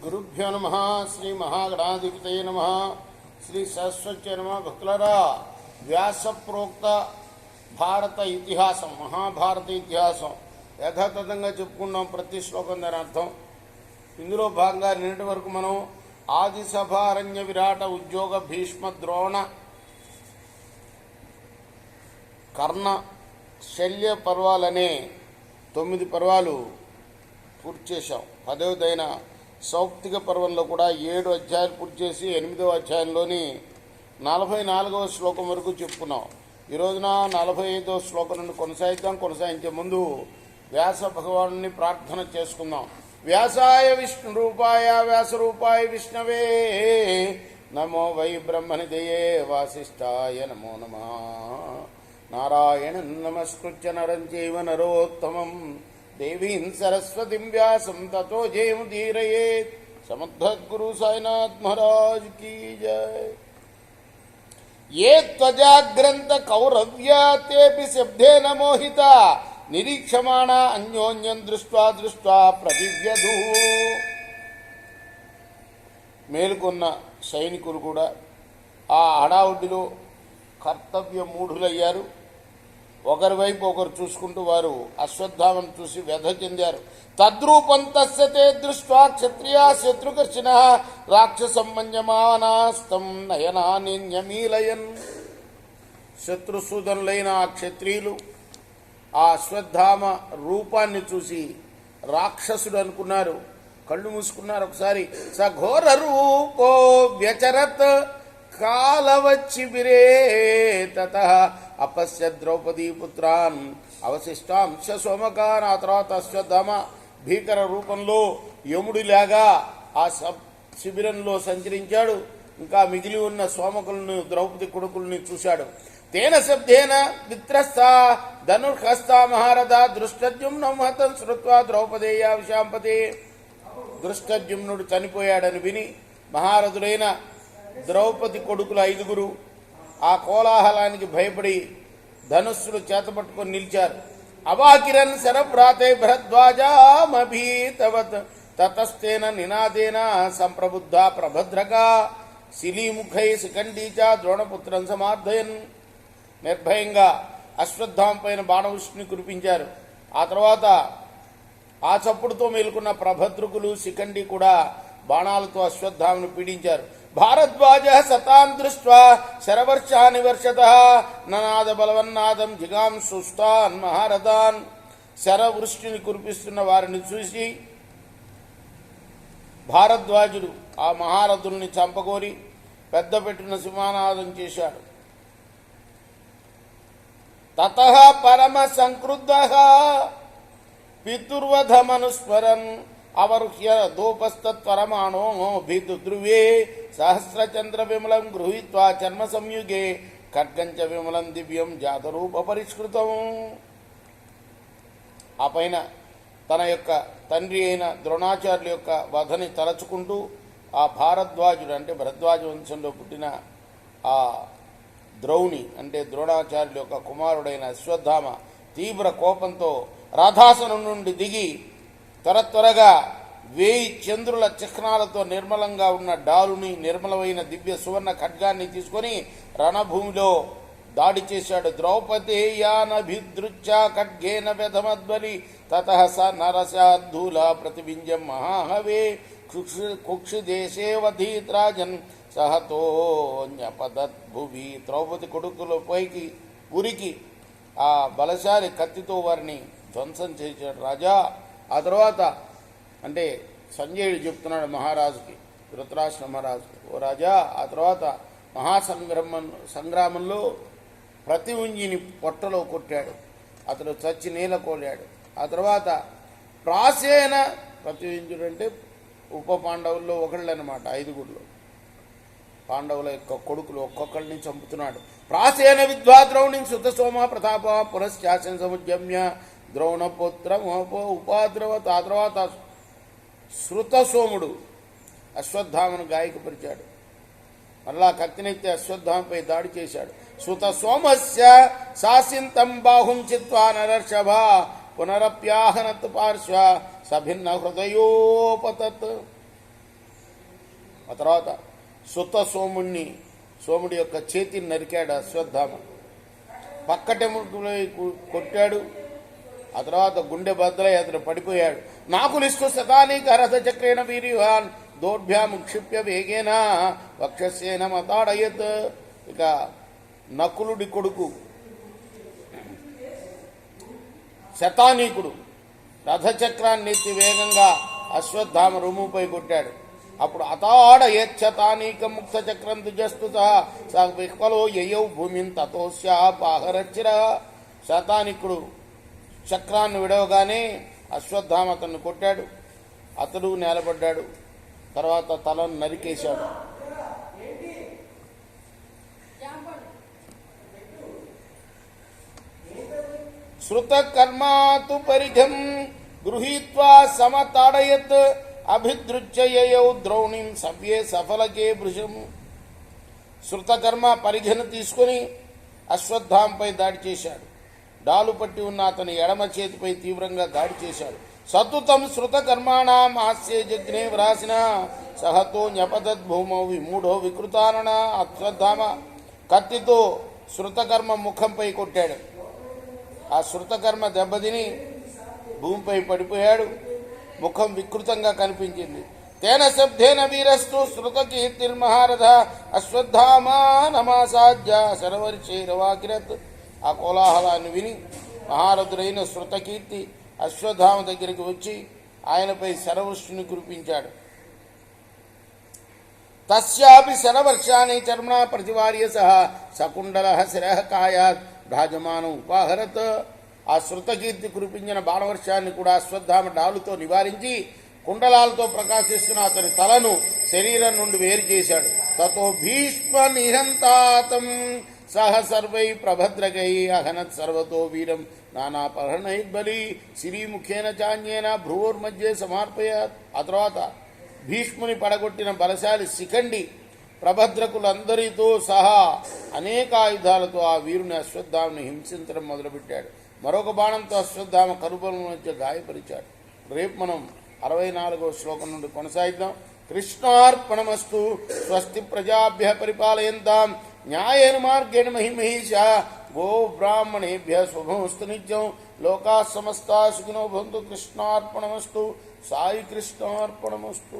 గురుభ్యో నమ. శ్రీ మహాగణాధిపతయ నమ. శ్రీ సరస్వతి నమ. భక్తులరా, వ్యాస ప్రోక్త భారత ఇతిహాసం, మహాభారత ఇతిహాసం యథాతథంగా చెప్పుకున్నాం. ప్రతి శ్లోకం దాని అర్థం. ఇందులో భాగంగా నిన్నటి వరకు మనం ఆది సభ, అరణ్య, విరాట, ఉద్యోగ, భీష్మ, ద్రోణ, కర్ణ, శల్య పర్వాలనే 9 పర్వాలు పూర్తి చేశాం. 10వదైన సౌప్తిక పర్వంలో కూడా 7 అధ్యాయాలు పూర్తి చేసి 8వ అధ్యాయంలోని 44వ శ్లోకం వరకు చెప్పుకున్నాం. ఈ రోజున 45వ శ్లోకం నుండి కొనసాగిద్దాం. కొనసాగించే ముందు వ్యాస భగవాను ప్రార్థన చేసుకుందాం. వ్యాసాయ విష్ణు రూపాయ వ్యాసరూపాయ విష్ణవే నమో వై బ్రహ్మనిధయే వాసిష్ఠాయ నమో నమః. నారాయణం నమస్కృత్య నరం చైవ నరోత్తమం దేవీం సరస్వతిం వ్యాసం తతో జయముదీరయేత్. సమర్థగురు సాయినాథ్ మహారాజ్ కీ జయ. ఏ త్వజాగ్రంథ కౌరవ్యా తేపి శబ్దేన మోహిత నిరీక్షమాణ అన్యోన్యం దృష్ట్వా దృష్ట్వా ప్రతివ్యధు. మేలుకొన్న సైనికులు కూడా ఆ హడావుడిలో కర్తవ్య మూఢులయ్యారు. ఒకరి వైపు ఒకరు చూసుకుంటూ వారు అశ్వత్థామను చూసి వ్యధ చెందారు. తద్రూపం తస్యతే దృష్ట్వా క్షత్రియా శత్రుకర్షిణ రాక్షసం మంజమానాస్తం నయనాన్యమీలయన్. శత్రుసూదనులైన ఆ క్షత్రియులు ఆ అశ్వత్థామ రూపాన్ని చూసి రాక్షసుడు అనుకున్నారు. కళ్ళు మూసుకున్నారు. ఒకసారి సఘోర రూపో వ్యచరత్ కాలవచ్చిబిరే తతః అపశ్య ద్రౌపదీ పుత్రాన్ అవశిష్టాంశ సోమకాన్. ఆ తర్వాత అశ్వత్థామ భీకర రూపంలో యముడిలాగా ఆ శిబిరంలో సంచరించాడు. ఇంకా మిగిలి ఉన్న సోమకులను, ద్రౌపది కొడుకుల్ని చూశాడు. తేన శబ్దేన విత్రస్త ధనుర్హస్త మహారథ దృష్టద్యుమ్నం హతం శ్రుత్వా ద్రౌపదేయా విశాంపతే. దృష్టద్యుమ్నుడు చనిపోయాడని విని మహారథుడైన ద్రౌపది కొడుకుల 5గురు ఆ కోలాహలానికి భయపడి ధనుస్సులు చేతపట్టుకొని నిలిచారు. అవాకిరన్ శరభ్రాతే భరద్వాజామభీతవత్ తతస్తేన నినాదేన సంప్రబుద్ధ ప్రభద్రకా శిలీముఖై శిఖండీచ ద్రోణపుత్రం సమార్ధయన్. నిర్భయంగా అశ్వత్థామ పైన బాణవృష్టిని కురిపించారు. ఆ తర్వాత ఆ చప్పుడుతో మేలుకున్న ప్రభద్రుకులు, శిఖండి కూడా బాణాలతో అశ్వత్థామను పీడించారు. భారద్వాజ సతాన్ దృష్ట్వా శరవర్షాని వర్షతః ననాద బలవన్నాదం జిగాం సుష్టాన్ మహారథాన్. శరవృష్టిని కురిపిస్తున్న వారిని చూసి భారద్వాజుడు ఆ మహారథుల్ని చంపగోరి పెద్ద పెట్టిన సింహానాదం చేశాడు. తతః పరమ సంక్రుద్ధః పితుర్వధమనుస్మరన్ అవరుహ్య దోపస్తత్వరమాణో భీతుద్రువే సహస్రచంద్ర విమలం గృహీత్వా చర్మ సంయుగే ఖడ్గంచ విమలం దివ్యం జాతరూప పరిష్కృతం. ఆ పైన తన యొక్క తండ్రి అయిన ద్రోణాచార్యుల యొక్క వధని తలచుకుంటూ ఆ భారద్వాజుడు అంటే భరద్వాజ వంశంలో పుట్టిన ఆ ద్రౌణి అంటే ద్రోణాచార్యుల యొక్క కుమారుడైన అశ్వత్థామ తీవ్ర కోపంతో రథాసనం నుండి దిగి త్వరగా 1000 చంద్రుల చిహ్నాలతో నిర్మలంగా ఉన్న డాలుని, నిర్మలమైన దివ్య సువర్ణ ఖడ్గాన్ని తీసుకొని రణభూమిలో దాడి చేశాడు. ద్రౌపదేయానభిదృచ్చ ఖడ్గేన వ్యధమద్వలి తతః స నరసాద్ధూల ప్రతిబింజం మహాహవే కుక్షిదేశే వధీత్రాజన్ సహతోన్యపదద్భువి. ద్రౌపది కొడుకుల పైకి ఉరికి ఆ బలశాలి కత్తితో వారిని ధ్వంసం చేశాడు రాజా. ఆ తర్వాత అంటే సంజయుడు చెప్తున్నాడు మహారాజుకి, ధృతరాష్ట్ర మహారాజుకి, ఓ రాజా, ఆ తర్వాత సంగ్రామంలో ప్రతివుంజిని పొట్టలో కొట్టాడు. అతడు చచ్చి నేల కోలాడు. ఆ తర్వాత ప్రాసేన, ప్రతివుంజుడు అంటే ఉప పాండవుల్లో ఒకళ్ళు అనమాట, 5గురులో పాండవుల యొక్క కొడుకులు ఒక్కొక్కరిని చంపుతున్నాడు. ప్రాసేన విద్వా ద్రౌణి సుత సోమ ప్రతాప పునశ్చాసన సముద్యమ్య ద్రోణపుత్రమోపో ఉపాద్రవత్. ఆ తర్వాత శృతసోముడు అశ్వత్థామను గాయకపరిచాడు. మళ్ళా కత్తినెత్తి అశ్వత్థామపై దాడి చేశాడు. శృతసోమస్య శాసింతం బాహుం చిత్వా నరర్షభ పునరప్యాహనత్ పార్శ్వ సభిన్న హృదయోపతత్. ఆ తర్వాత సోముడి యొక్క చేతిని నరికాడు అశ్వత్థామ. పక్కటెముకలై కొట్టాడు. ఆ తర్వాత గుండె బద్దలై అతను పడిపోయాడు. నాకులిస్తూ శతానీక రథ చక్రేణ వీర్యుహాన్ దౌర్భ్యాం క్షిప్య వేగేన వక్షస్యేన మతాడయత్. ఇక నకులుడి కొడుకు శతానీకుడు రథచక్రాన్ని ఎత్తి వేగంగా అశ్వత్థామ రొమ్ముపై కొట్టాడు. అప్పుడు అతాడయేచ్చతానీక ముక్త చక్రం దుజస్తు సహ విహ్వలో యయౌ భూమిని తతోస్యాపాహరచ్చిర. శతానీకుడు చక్రాన్ని విడవగానే అశ్వత్థామ అతన్ని కొట్టాడు. అతడు నేలపడ్డాడు. తర్వాత తలను నరికేశాడు. శృతకర్మాతు పరిఘం గృహీత్వా సమతాడయత్ అభిదృచ్యయౌ ద్రోణిం సవ్యే సఫలకే భృశం. శృతకర్మ పరిఘను తీసుకుని అశ్వత్థాంపై దాడి చేశాడు. డాలు పట్టి ఉన్న అతని ఎడమ చేతిపై తీవ్రంగా దాడి చేశాడు. సతుతం శృతకర్మాణం హాస్యే జగ్నే వ్రాసిన సహతో న్యపతద్భూమౌ విమూఢో వికృతానన. అశ్వత్థామ కత్తితో శృతకర్మ ముఖంపై కొట్టాడు. ఆ శృతకర్మ దెబ్బతిని భూమిపై పడిపోయాడు. ముఖం వికృతంగా కనిపించింది. తేన శబ్దేన వీరస్తు శృతకీర్తిర్మహారథ అశ్వత్థామా నమాసాధ్య శరవర్షైరవాకిరత్. ఆ కోలాహలాన్ని విని మహారథుడైన శృతకీర్తి అశ్వత్థామ దగ్గరికి వచ్చి ఆయనపై శరవృష్టిని కురిపించాడు. తస్యాపి శరవర్షాన్ని చర్మణ ప్రతివార్య సహ సకుండల శిరః కాయాత్ భ్రాజమానం ఉపాహరత్. ఆ శృతకీర్తి కురిపించిన బాణవర్షాన్ని కూడా అశ్వత్థామ డాలుతో నివారించి కుండలాలతో ప్రకాశిస్తున్న అతని తలను శరీరం నుండి వేరు చేశాడు. తతో భీష్మ నిహంతాతం సహ సర్వై ప్రభద్రకై అహనత్ సర్వతో వీరం నానాపహరణైర్బలి శ్రీముఖేన చాన్యేన భ్రువోర్మధ్యే సమర్పయాత్. ఆ తర్వాత భీష్ముని పడగొట్టిన బలశాలి శిఖండి ప్రభద్రకులందరితో సహా అనేక ఆయుధాలతో ఆ వీరుని అశ్వత్థామను హింసించడం మొదలుపెట్టాడు. మరొక బాణంతో అశ్వత్థామ కరుబలం మధ్య గాయపరిచాడు. రేపు మనం 64వ శ్లోకం నుండి కొనసాగిద్దాం. కృష్ణార్పణమస్తు. స్వస్తి ప్రజాభ్య పరిపాలయంతాం న్యాయేన మార్గేణ మహిమహీష. గో బ్రాహ్మణేభ్య శుభమస్తు నిత్యం. లోకా సమస్తా సుఖినో భవంతు. కృష్ణార్పణమస్తు. సాయి కృష్ణార్పణమస్తు.